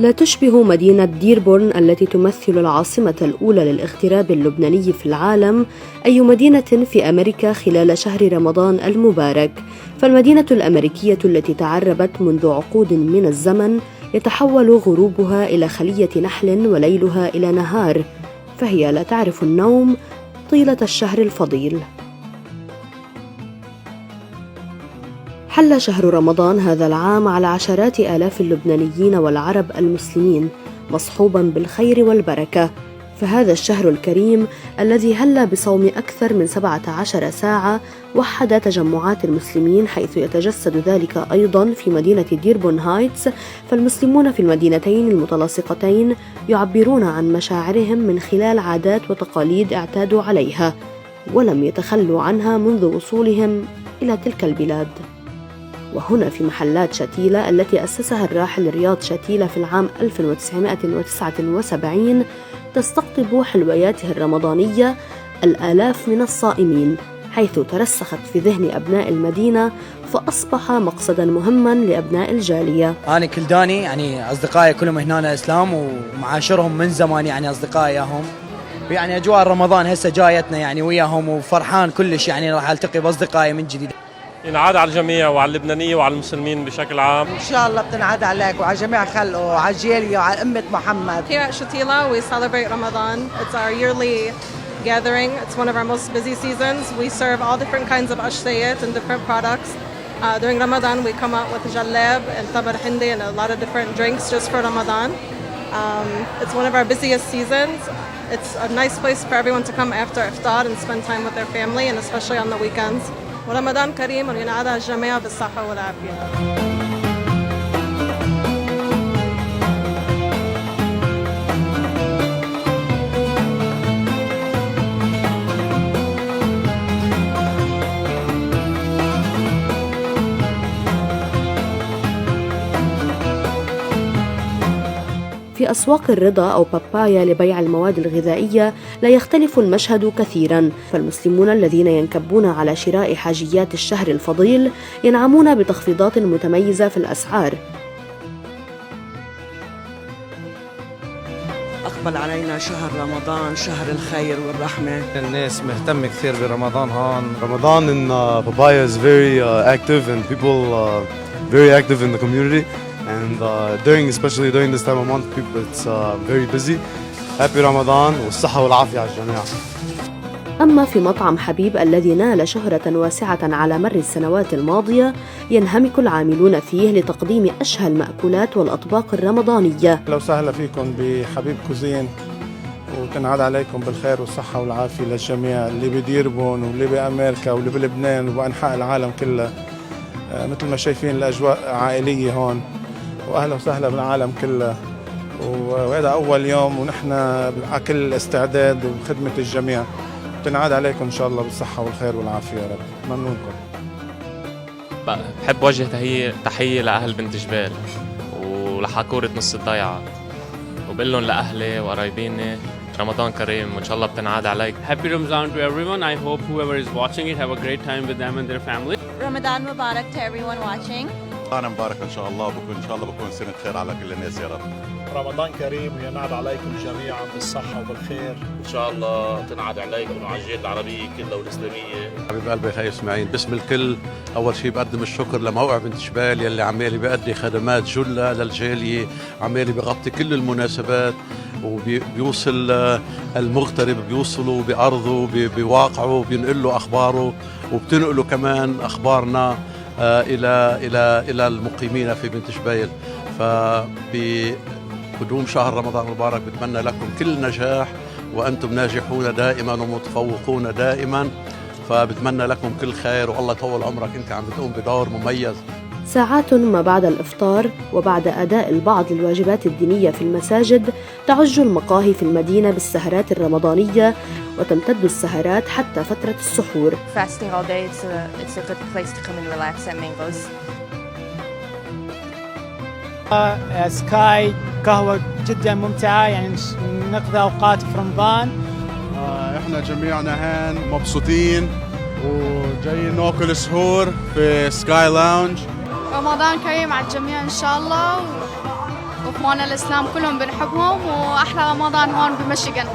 لا تشبه مدينة ديربورن التي تمثل العاصمة الأولى للاغتراب اللبناني في العالم أي مدينة في أمريكا خلال شهر رمضان المبارك، فالمدينة الأمريكية التي تعربت منذ عقود من الزمن يتحول غروبها إلى خلية نحل وليلها إلى نهار، فهي لا تعرف النوم طيلة الشهر الفضيل. حل شهر رمضان هذا العام على عشرات آلاف اللبنانيين والعرب المسلمين مصحوباً بالخير والبركة، فهذا الشهر الكريم الذي هل بصوم أكثر من 17 ساعة وحد تجمعات المسلمين، حيث يتجسد ذلك أيضاً في مدينة ديربون هايتس، فالمسلمون في المدينتين المتلاصقتين يعبرون عن مشاعرهم من خلال عادات وتقاليد اعتادوا عليها ولم يتخلوا عنها منذ وصولهم إلى تلك البلاد. وهنا في محلات شتيلة التي أسسها الراحل رياض شتيلة في العام 1979 تستقطب حلوياته الرمضانية الآلاف من الصائمين، حيث ترسخت في ذهن أبناء المدينة فأصبح مقصداً مهماً لأبناء الجالية. أنا كلداني أصدقائي كلهم هنا إسلام ومعاشرهم من زمان أصدقائي هم، أجواء رمضان هسه جايتنا وياهم وفرحان كلش راح ألتقي بأصدقائي من جديد. ينعاد على الجميع وعلى اللبنانية وعلى المسلمين بشكل عام. إن شاء الله بتنعاد عليك وعلى جميع خلقه وعلى الجالية وعلى أمة محمد. Here at Shatila we celebrate Ramadan. It's our yearly gathering. It's one of our most busy seasons. We serve all different kinds of ashayat and different products. During Ramadan we come out with jalab and tamar hindi and a lot of different drinks just for Ramadan. It's one of our busiest seasons. It's a nice place for everyone to come after iftar and spend time with their family, and especially on the weekends. ورمضان كريم وينعاد على الجميع بالصحة والعافية. في أسواق الرضا أو بابايا لبيع المواد الغذائية لا يختلف المشهد كثيراً، فالمسلمون الذين ينكبون على شراء حاجيات الشهر الفضيل ينعمون بتخفيضات متميزة في الأسعار. أقبل علينا شهر رمضان، شهر الخير والرحمة. الناس مهتمة كثير برمضان هون. Ramadan in Papaya is very active and people very active in the community. And especially during this time of month, it's very busy. Happy Ramadan والصحة والعافية على الجميع. أما في مطعم حبيب الذي نال شهرة واسعة على مر السنوات الماضية، ينهمك العاملون فيه لتقديم أشهى المأكولات والأطباق الرمضانية. لو سهل فيكم بحبيب كوزين، وتنعاد عليكم بالخير والصحة والعافية للجميع اللي بديربون واللي بأمريكا واللي بلبنان وبأنحاء العالم كله. مثل ما شايفين الأجواء عائلية هون، وأهلا وسهلا بالعالم كله، وهذا أول يوم ونحن على كل الاستعداد وخدمة الجميع. تنعاد عليكم إن شاء الله بالصحة والخير والعافية يا رب. ممنونكم. بحب وجه تحية لأهل بنت جبال ولحاكورة نص الضيعة، وبقول لهم لأهلي وقرايبيني رمضان كريم وإن شاء الله بتنعاد عليك. Happy Ramadan to everyone. I hope whoever is watching it have a great time with them and their family. Ramadan Mubarak to everyone watching. رمضان مبارك إن شاء الله، إن شاء الله بكون سنة خير على كل الناس يا رب. رمضان كريم وينعاد عليكم جميعا بالصحة وبالخير. إن شاء الله تنعاد عليكم وعلى الجالية العربية كلها والإسلامية. حبيب قلبي خي اسماعيل، باسم الكل أول شيء بقدم الشكر لموقع بنت جبال يلي عمالي بيقدم خدمات جلة للجالية، عمالي بيغطي كل المناسبات وبيوصل المغترب، بيوصلوا بأرضه بواقعه، بينقله أخباره وبتنقله كمان أخبارنا إلى المقيمين في بنت جبيل. فبقدوم شهر رمضان المبارك بتمنى لكم كل نجاح، وأنتم ناجحون دائما ومتفوقون دائما، فبتمنى لكم كل خير والله يطول عمرك. أنت عم بتقوم بدور مميز. ساعات ما بعد الإفطار وبعد أداء البعض للواجبات الدينية في المساجد تعج المقاهي في المدينة بالسهرات الرمضانية، وتمتد السهرات حتى فترة السحور. Fasting all day, it's a good place to come and relax at Mangoes. سكاي قهوة جدا ممتعة، نقضي أوقات في رمضان. احنا جميعنا هان مبسوطين وجايين ناكل سحور في سكاي لاونج. رمضان كريم على الجميع إن شاء الله، وفي إخوان الإسلام كلهم بنحبهم، وأحلى رمضان هون بمشيغان.